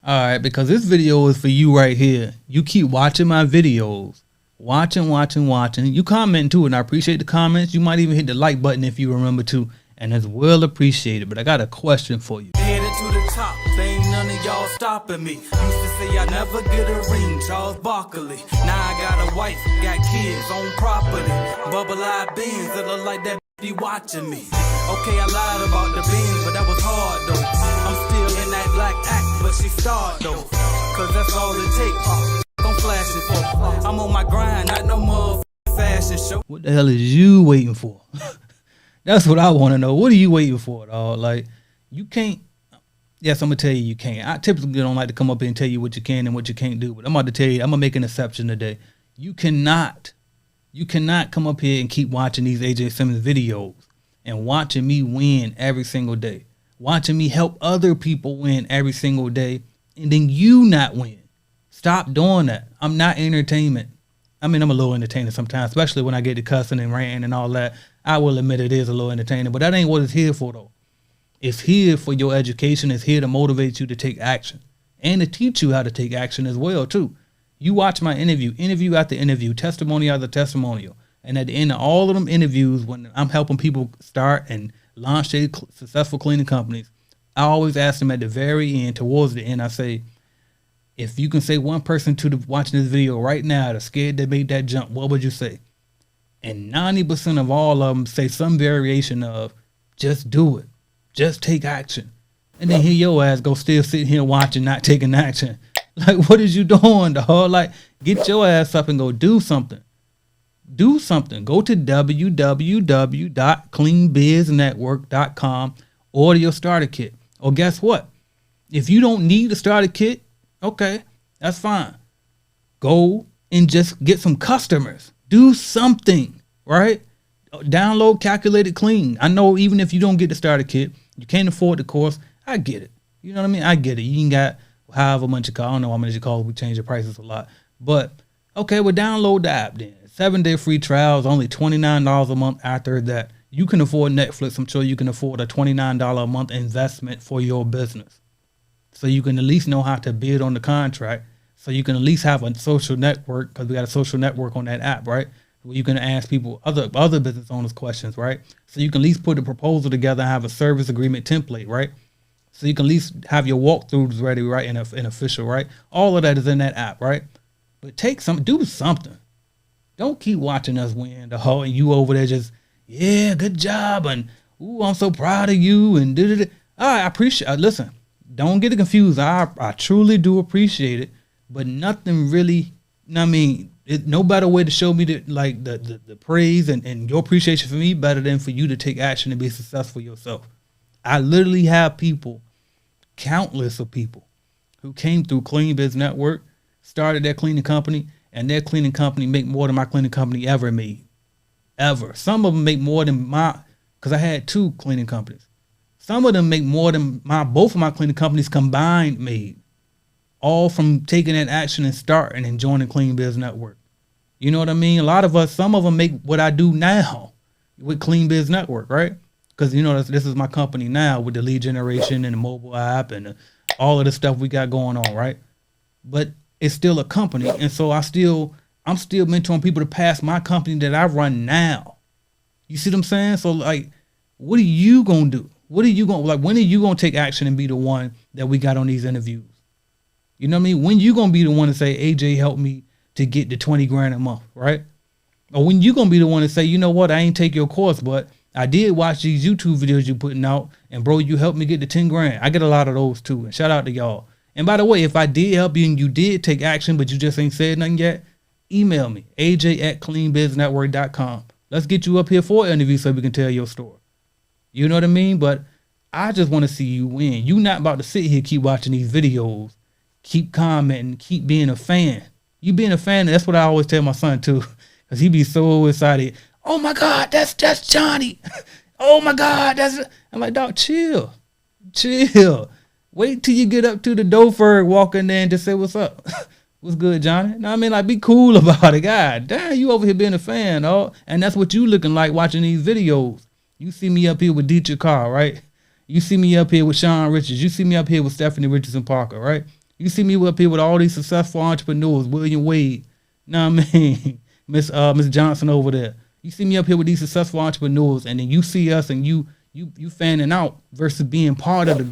All right, because this video is for you right here. You keep watching my videos. Watching. You comment too, and I appreciate the comments. You might even hit the like button if you remember to, and it's well appreciated. But I got a question for you. Headed to the top, ain't none of y'all stopping me. Used to say I never get a ring, Charles Barkley. Now I got a wife, got kids, on property. Bubble-eyed beans that look like that be watching me. Okay, I lied about the beans, but that was hard though. I'm still in that black act, but she starred though. Cause that's all it takes. I'm flashing for. I'm on my grind, not no motherfucking fashion show. What the hell is you waiting for? That's what I want to know. What are you waiting for, dog? Like, you can't. Yes, I'm gonna tell you can't. I typically don't like to come up here and tell you what you can and what you can't do, but I'm about to tell you, I'm gonna make an exception today. You cannot come up here and keep watching these AJ Simmons videos and watching me win every single day, watching me help other people win every single day, and then you not win. Stop doing that. I'm not entertainment. I mean, I'm a little entertaining sometimes, especially when I get to cussing and ranting and all that. I will admit it is a little entertaining, but that ain't what it's here for, though. It's here for your education. It's here to motivate you to take action and to teach you how to take action as well, too. You watch my interview after interview, testimony after testimonial. And at the end of all of them interviews, when I'm helping people start and launch their successful cleaning companies, I always ask them at the very end, towards the end, I say, if you can say one person to the watching this video right now that's scared to make that jump, what would you say? And 90% of all of them say some variation of, just do it. Just take action. And then here your ass go still sitting here watching, not taking action. Like, what is you doing, dog? Like, get your ass up and go do something. Do something. Go to www.cleanbiznetwork.com, order your starter kit. Or guess what? If you don't need a starter kit, okay, that's fine. Go and just get some customers. Do something, right? Download Calculated Clean. I know even if you don't get the starter kit, you can't afford the course. I get it. You know what I mean? I get it. You ain't got however much you call. I don't know how much you call. We change the prices a lot. But, okay, well, download the app then. 7-day free trials, only $29 a month after that. You can afford Netflix. I'm sure you can afford a $29 a month investment for your business. So you can at least know how to bid on the contract. So you can at least have a social network, because we got a social network on that app, right? Where you can ask people, other business owners questions, right? So you can at least put a proposal together and have a service agreement template, right? So you can at least have your walkthroughs ready, right? And official, right? All of that is in that app, right? But do something. Don't keep watching us win the whole, and you over there just, yeah, good job, and ooh, I'm so proud of you, and I appreciate. Listen, don't get it confused. I truly do appreciate it, but nothing really. I mean, no better way to show me the praise and your appreciation for me better than for you to take action and be successful yourself. I literally have people, countless of people, who came through Clean Biz Network, started their cleaning company, and their cleaning company make more than my cleaning company ever made. Ever. Some of them make more than because I had 2 cleaning companies. Some of them make more than both of my cleaning companies combined made. All from taking that action and starting and joining Clean Biz Network. You know what I mean? A lot of us, some of them make what I do now with Clean Biz Network, right? Because, you know, this is my company now with the lead generation and the mobile app and all of the stuff we got going on, right? But it's still a company. And so I'm still mentoring people to pass my company that I run now. You see what I'm saying? So, like, what are you going to do? When are you going to take action and be the one that we got on these interviews? You know what I mean? When you going to be the one to say, AJ helped me to get the 20 grand a month, right? Or when you going to be the one to say, you know what, I ain't take your course, but I did watch these YouTube videos you putting out, and bro, you helped me get the 10 grand. I get a lot of those too, and shout out to y'all. And by the way, if I did help you and you did take action, but you just ain't said nothing yet, email me, aj@cleanbiznetwork.com. Let's get you up here for an interview so we can tell your story. You know what I mean? But I just want to see you win. You not about to sit here, keep watching these videos, keep commenting, keep being a fan. You being a fan, that's what I always tell my son too, because he be so excited. Oh my God, that's Johnny. Oh my God, I'm like, dog, chill. Wait till you get up to the Doferg, walk in there and just say, what's up? What's good, Johnny? No, I mean, like, be cool about it. God damn, you over here being a fan, dog. And that's what you looking like watching these videos. You see me up here with Dietrich Carr, right? You see me up here with Sean Richards. You see me up here with Stephanie Richardson Parker, right? You see me up here with all these successful entrepreneurs, William Wade, know what I mean? Miss Johnson over there. You see me up here with these successful entrepreneurs, and then you see us and you fanning out versus being part of the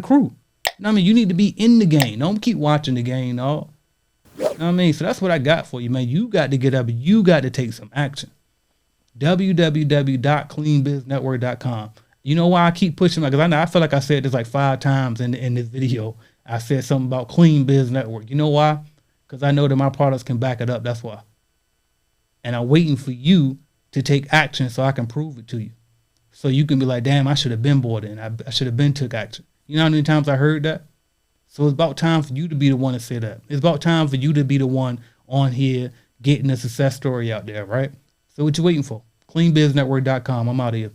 crew. You know what I mean? You need to be in the game. Don't keep watching the game, dog. You know what I mean? So that's what I got for you, man. You got to get up and you got to take some action. www.cleanbiznetwork.com. You know why I keep pushing? Because I feel like I said this like 5 times in this video. I said something about Clean Biz Network. You know why? Because I know that my products can back it up. That's why. And I'm waiting for you to take action so I can prove it to you. So you can be like, damn, I should have been bought in. I should have been took action. You know how many times I heard that? So it's about time for you to be the one to say that. It's about time for you to be the one on here getting a success story out there, right? So what you waiting for? CleanBizNetwork.com. I'm out of here.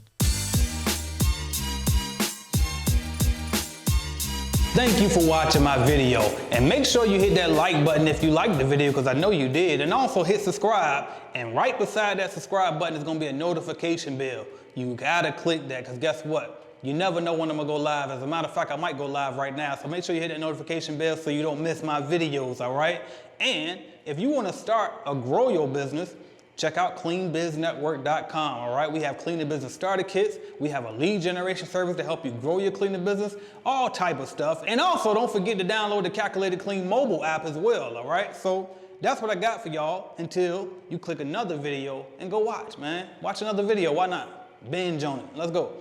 Thank you for watching my video, and make sure you hit that like button if you liked the video, because I know you did, and also hit subscribe, and right beside that subscribe button is going to be a notification bell. You gotta click that, because guess what? You never know when I'm gonna go live. As a matter of fact, I might go live right now, so make sure you hit that notification bell so you don't miss my videos, all right? And if you want to start or grow your business, check out cleanbiznetwork.com, all right? We have cleaning business starter kits. We have a lead generation service to help you grow your cleaning business, all type of stuff. And also, don't forget to download the Calculated Clean mobile app as well, all right? So that's what I got for y'all until you click another video and go watch, man. Watch another video, why not? Binge on it. Let's go.